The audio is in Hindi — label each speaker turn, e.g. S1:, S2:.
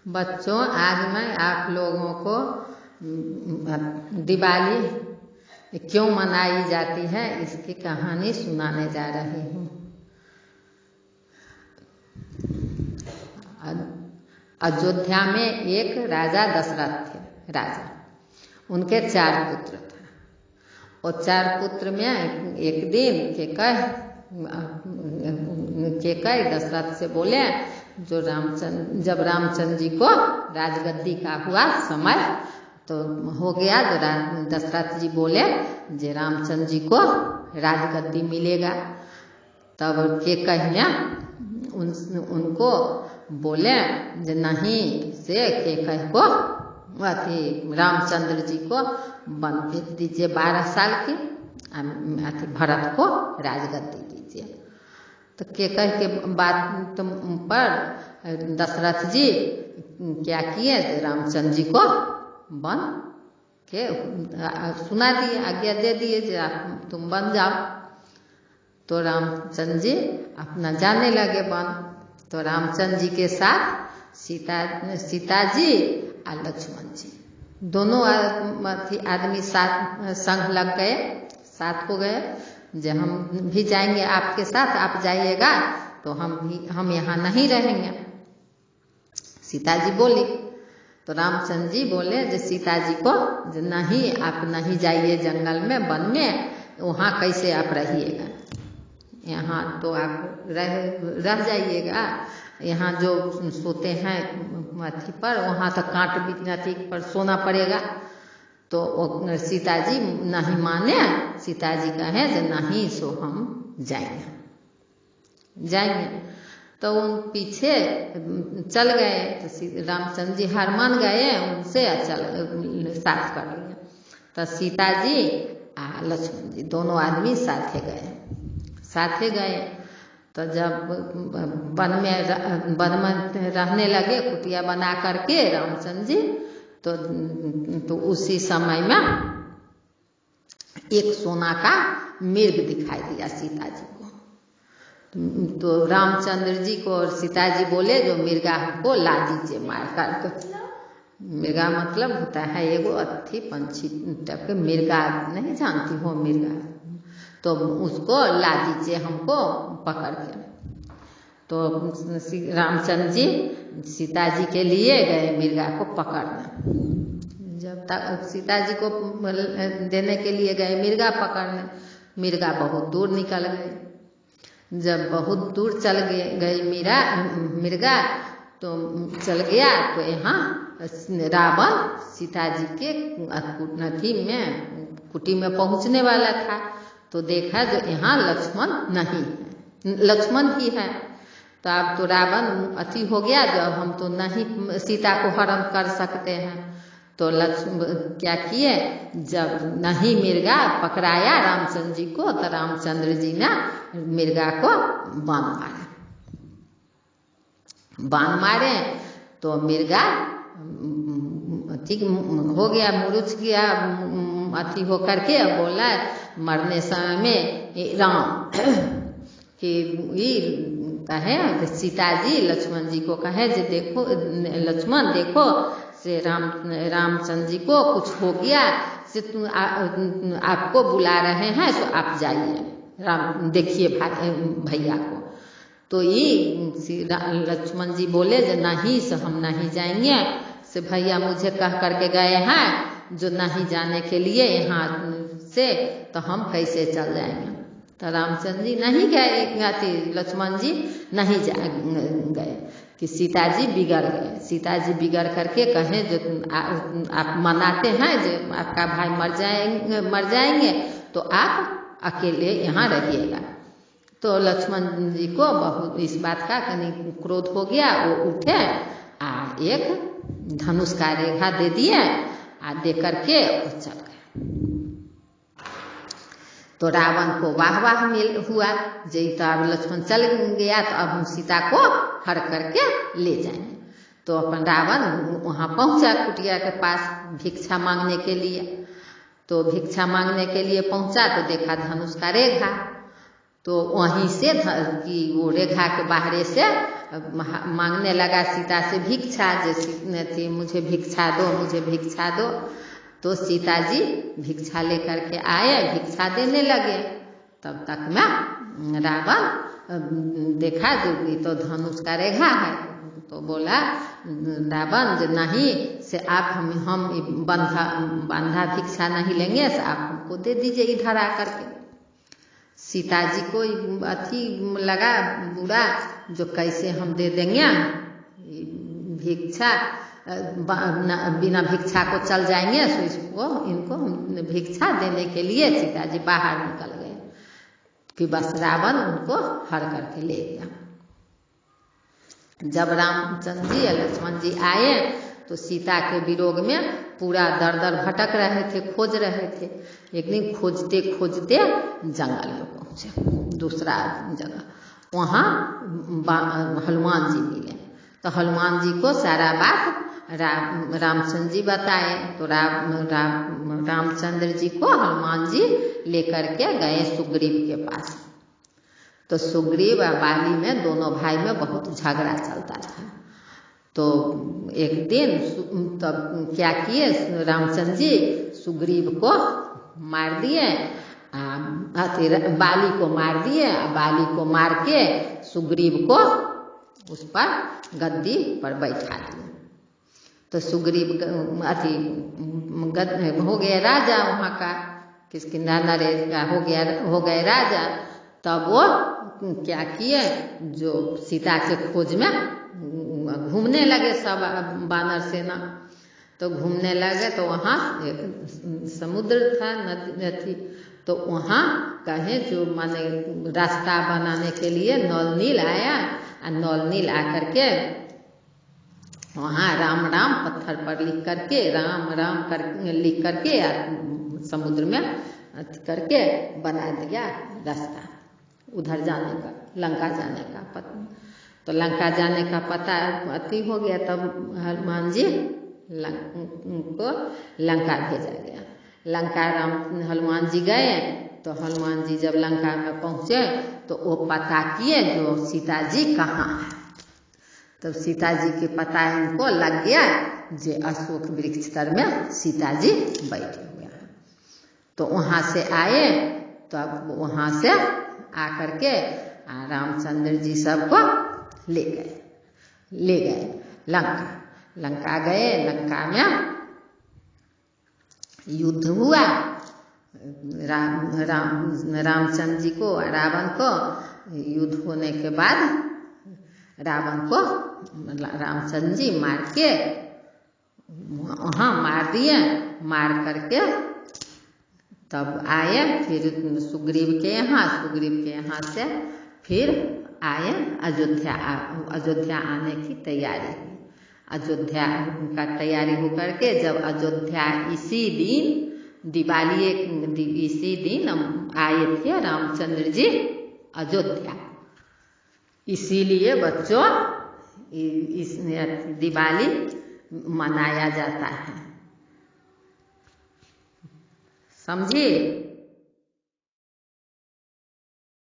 S1: बच्चों, आज मैं आप लोगों को दिवाली क्यों मनाई जाती है इसकी कहानी सुनाने जा रही हूँ। अयोध्या में एक राजा दशरथ थे। राजा, उनके 4 पुत्र थे और 4 पुत्र में एक दिन केकई दशरथ से बोले, जब रामचंद्र जी को राजगद्दी का हुआ समय तो हो गया, तो दशरथ जी बोले जे रामचंद्र जी को राजगद्दी मिलेगा। तब केकई ने उनको बोले जे नहीं, से केकई को रामचंद्र जी को वन भेज दीजिए 12 साल की, भरत को राजगद्दी दीजिए। तो केकई के बात पर दशरथ जी क्या किए, रामचंद्र जी को वन के सुना दिए, आज्ञा दे दिए जे आप तुम बन जाओ। तो रामचंद्र जी अपना जाने लगे वन। तो रामचंद्र जी के साथ सीता जी और लक्ष्मण जी दोनों आदमी संग लग गए, साथ हो गए। जब हम भी जाएंगे आपके साथ, आप जाइएगा तो हम यहाँ नहीं रहेंगे। सीता जी बोली। तो रामचंद्र जी बोले जे सीता जी को जे नहीं, आप नहीं जाइए जंगल में, वन में, वहाँ कैसे आप रहिएगा, यहाँ तो आप रह जाइएगा। यहाँ जो सोते हैं अथी पर, वहाँ तो कांट भी पर सोना पड़ेगा। तो सीता जी नहीं माने, सीता जी कहे जे नहीं, सो हम जाएंगे। तो उन पीछे चल गए। तो रामचंद्र जी हार मान गए उनसे, साथ कर लिए। तो सीता जी और लक्ष्मण जी दोनों आदमी साथे गए। तो जब वन में रहने लगे, कुटिया बना करके रामचंद्र जी, तो उसी समय में एक सोना का मृग दिखाई दिया सीता जी को। तो रामचंद्र जी को और सीता जी बोले जो मृगा हमको ला दीजिए मार कर। मृगा मतलब होता है एगो अथी पंछी टाइप के, मृगा नहीं जानती हो मृगा, तो उसको ला दीजिए हमको पकड़ के। तो रामचंद्र जी सीता जी के लिए गए मृगा को पकड़ने। जब तक सीता जी को देने के लिए गए मृगा पकड़ने, मृगा बहुत दूर निकल गए। जब बहुत दूर चल गई मृगा तो चल गया, तो यहाँ रावण सीता जी के कुटी में पहुँचने वाला था। तो देखा जो यहाँ लक्ष्मण नहीं है, लक्ष्मण ही है। तो अब तो रावण अति हो गया, जो हम तो नहीं सीता को हरण कर सकते हैं। तो क्या किए, जब नहीं मृगा पकड़ाया रामचंद्र जी को, तो रामचंद्र जी ने मृगा को बाण मारे। तो मृगा ठीक हो गया, मुरुच गया, अति होकर के बोला मरने समय में राम कि कहे सीता जी लक्ष्मण जी को कहे जे देखो लक्ष्मण, देखो से रामचंद्र जी को कुछ हो गया, से आपको बुला रहे हैं, तो आप जाइए, देखिए भैया को। तो ये लक्ष्मण जी बोले जे नहीं, से हम नहीं जाएंगे, से भैया मुझे कह करके गए हैं जो नहीं जाने के लिए यहाँ से, तो हम कैसे चल जाएंगे। तो रामचंद्र जी नहीं गए, लक्ष्मण जी नहीं गए कि सीता जी बिगड़ गए। सीता जी बिगड़ करके कहे जो आप मनाते हैं जो आपका भाई मर जाएंगे, तो आप अकेले यहाँ रहिएगा। तो लक्ष्मण जी को बहुत इस बात का कहीं क्रोध हो गया, वो उठे और एक धनुष का रेखा दे दिए और दे करके चल गए। तो रावण को वाह हुआ, जब तो अब लक्ष्मण चल गया, तो अब हम सीता को हर करके ले जाएंगे। तो अपन रावण वहाँ पहुँचा कुटिया के पास भिक्षा मांगने के लिए। तो भिक्षा मांगने के लिए पहुँचा तो देखा धनुष का रेखा। तो वहीं से कि वो रेखा के बाहरे से मांगने लगा सीता से भिक्षा, जैसे थी मुझे भिक्षा दो, मुझे भिक्षा दो। तो सीता जी भिक्षा लेकर के आए, भिक्षा देने लगे। तब तक में रावण देखा जो ये तो धनुष का रेखा है, तो बोला रावण जो नहीं से आप हम बंधा भिक्षा नहीं लेंगे, से आप हमको दे दीजिए इधर आकर के। सीता जी को अथी लगा बुरा, जो कैसे हम दे देंगे भिक्षा, बिना भिक्षा को चल जाएंगे। सो इसको इनको भिक्षा देने के लिए सीता जी बाहर निकल गए कि बस रावण उनको हर करके ले गया। जब रामचंद्र जी और लक्ष्मण जी आए तो सीता के वियोग में पूरा दर दर भटक रहे थे, खोज रहे थे। एक दिन खोजते खोजते जंगल में पहुंचे, दूसरा जगह। वहाँ हनुमान जी मिले, तो हनुमान जी को सारा बात रामचंद्र जी बताए। तो रामचंद्र जी को हनुमान जी लेकर के गए सुग्रीव के पास। तो सुग्रीव और बाली में दोनों भाई में बहुत झगड़ा चलता था। तो एक दिन तब क्या किए रामचंद्र जी, सुग्रीव को मार दिए, बाली को मार दिए। बाली को मार के सुग्रीव को उस पर गद्दी पर बैठा दिए। तो सुग्रीव हो गया राजा, वहाँ का किसकिंधा नरेश का हो गए राजा। तब वो क्या किए, जो सीता के खोज में घूमने लगे सब वानर सेना। तो घूमने लगे तो वहाँ एक समुद्र था, नदी थी। तो वहाँ कहे जो माने रास्ता बनाने के लिए नल नील आया, और नल नील आकर के वहाँ राम राम पत्थर पर लिख करके राम राम लिख करके समुद्र में करके बना दिया रास्ता उधर जाने का, लंका जाने का। तो लंका जाने का पता अति हो गया। तब हनुमान जी को लंका भेजा गया। लंका हनुमान जी गए। तो हनुमान जी जब लंका में पहुँचे तो वो पता किए जो सीता जी कहाँ है। तब सीता जी के पता इनको लग गया जे अशोक वृक्ष तर में सीता जी बैठे हुए हैं। तो वहाँ से आए, तो अब वहाँ से आकर के रामचंद्र जी सबको ले गए लंका गए। लंका में युद्ध हुआ। रामचंद्र जी को रावण को युद्ध होने के बाद रावण को रामचंद्र जी मार के वहाँ मार दिए। मार करके तब आए फिर सुग्रीव के यहाँ से फिर आए अयोध्या आने की तैयारी हुई। अयोध्या का तैयारी हो करके जब अयोध्या इसी दिन दिवाली इसी दिन आए थे रामचंद्र जी अयोध्या। इसीलिए बच्चों इस दिवाली मनाया जाता है, समझिए।